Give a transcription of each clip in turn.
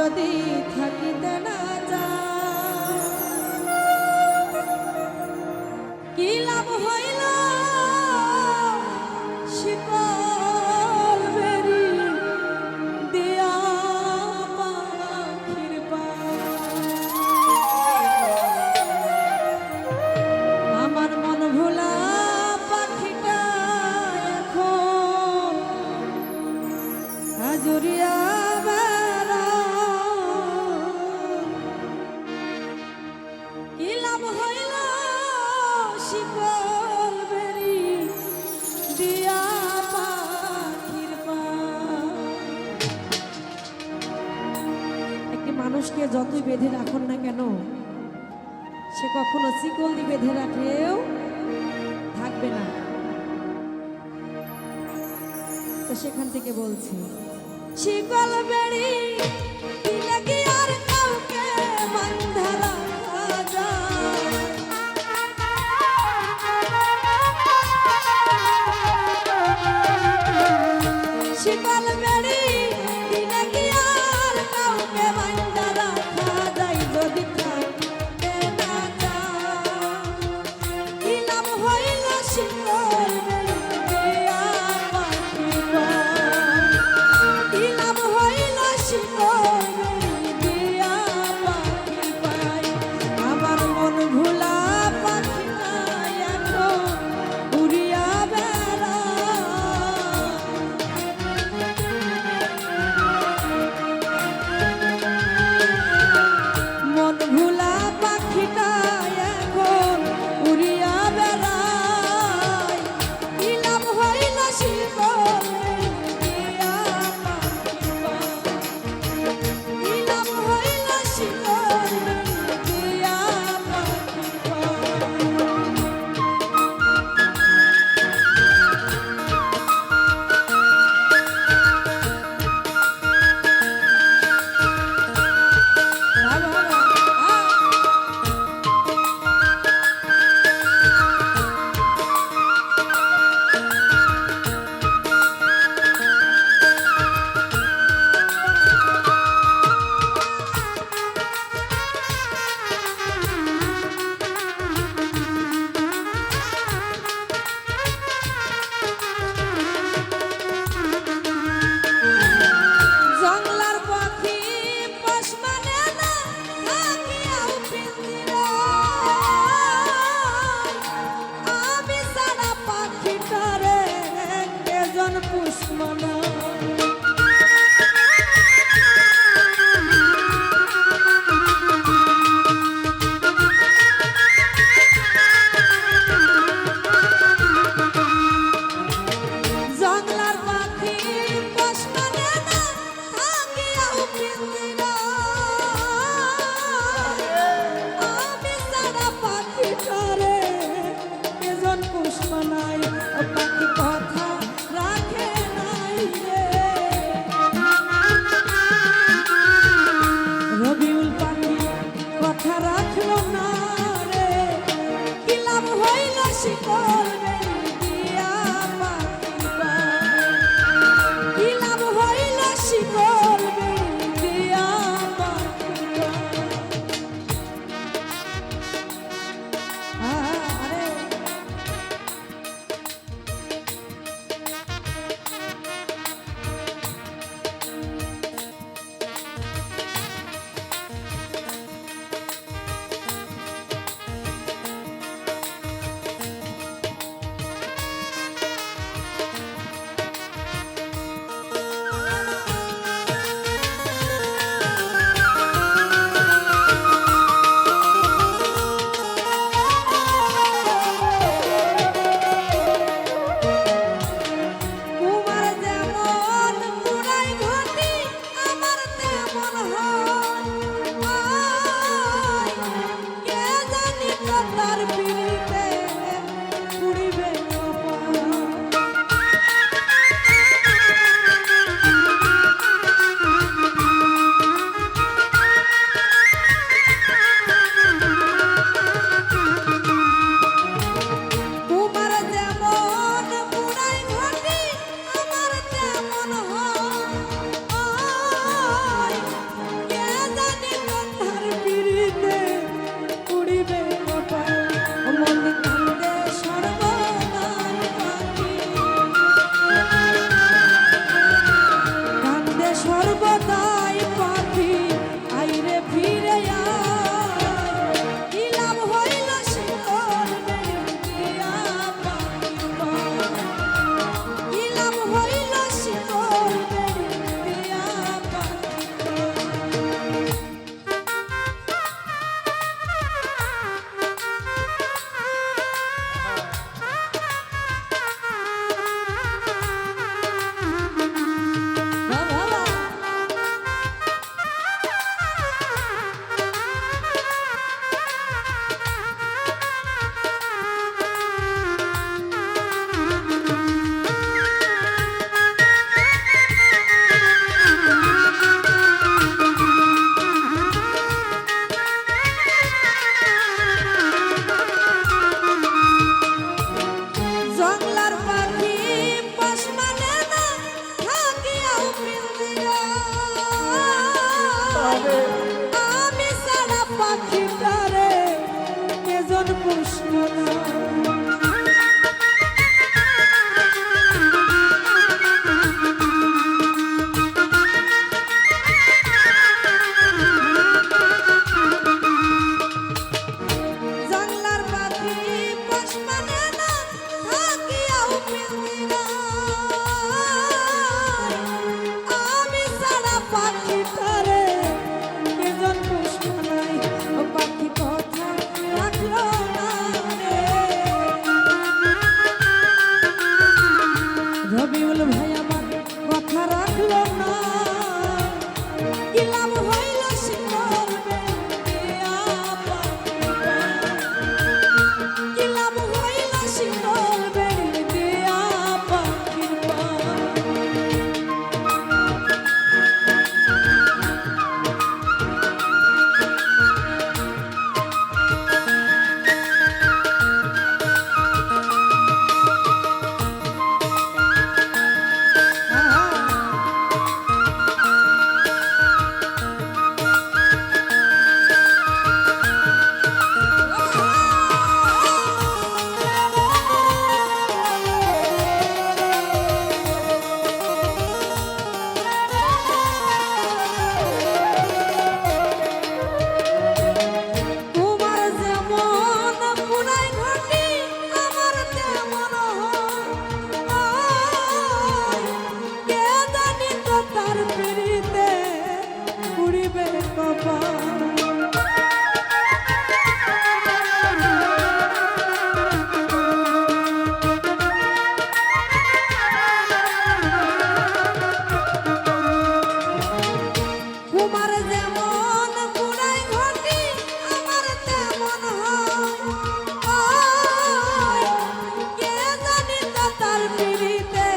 যদি থাকিতে না যায় কি লাভ হইল শিকল বেরি দিয়া পাখির আমার মন ভোলা পাখিটা এখন আজুরিয়া মানুষকে যতই বেঁধে রাখুন না কেন সে কখনো শিকল দিয়ে বেঁধে রাখলেও থাকবে না। তো সেখান থেকে বলছি শিকল বেড়ি দিলে কি আর কাউকে বাঁধা রাখা যায়? শিকল বেড়ি দিলে কি আর কাউকে বাঁধা রাখা যায়? যদি থাকতে না যায় কি লাভ হইল শিকল বেড়ি দিয়া পাখি পায়? কি লাভ হইল শিকল বেড়ি দিয়া পাখি পায়? আমার মন ভোলা পাখিটা এখন উড়িয়া মন ভোলা পাখিটা এখন উড়িয়া বেড়ায়। কি লাভ হইল শিকল দিয়া পাখি পায়? সর্বদাই পাখি আইরে ফিরে আয় কি লাভ হইল শিকল বেরিয়া পাখির পায় কি লাভ হইল শিকল বেরিয়া পাখির জংলার পাখি পাশ মানে না থাকিয়াও পিঞ্জিরা আমি সারা পাখিটারে কেজন পুষল না জংলার পাখি পাশ মানে না থাকিয়াও পিঞ্জিরা আমি সারা পাখিটারে কেজন পুষল নাই ও পাখি কথা রাখলো না রে রবিউল ভাই আমার কথা রাখলো না কি লাভ হইল শিকল বেরিয়া পাখির পায় কি লাভ হইল শিকল বেরিয়া পাখির পায় তোমার যেমন পুরাই ঘটি আমার তেমন হয় কে জানি তো তার পিড়িতে পুরিবে কপাল তোমার যেমন পুরাই ঘটি আমার তেমন হয় কে জানি তো তার পিড়িতে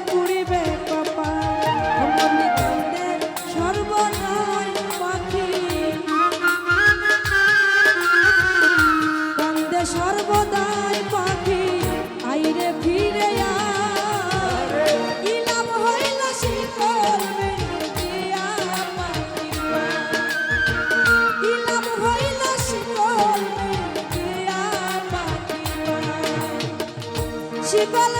পুরিবে কপাল মনে কান্দে সর্বনয় পাখি কান্দে সর্বদাই পাখি আইরে ফিরে আয় কি লাভ হইল শিকল বেরিয়া পাখির পায় কি লাভ হইল শিকল বেরিয়া পাখির পায় শিকল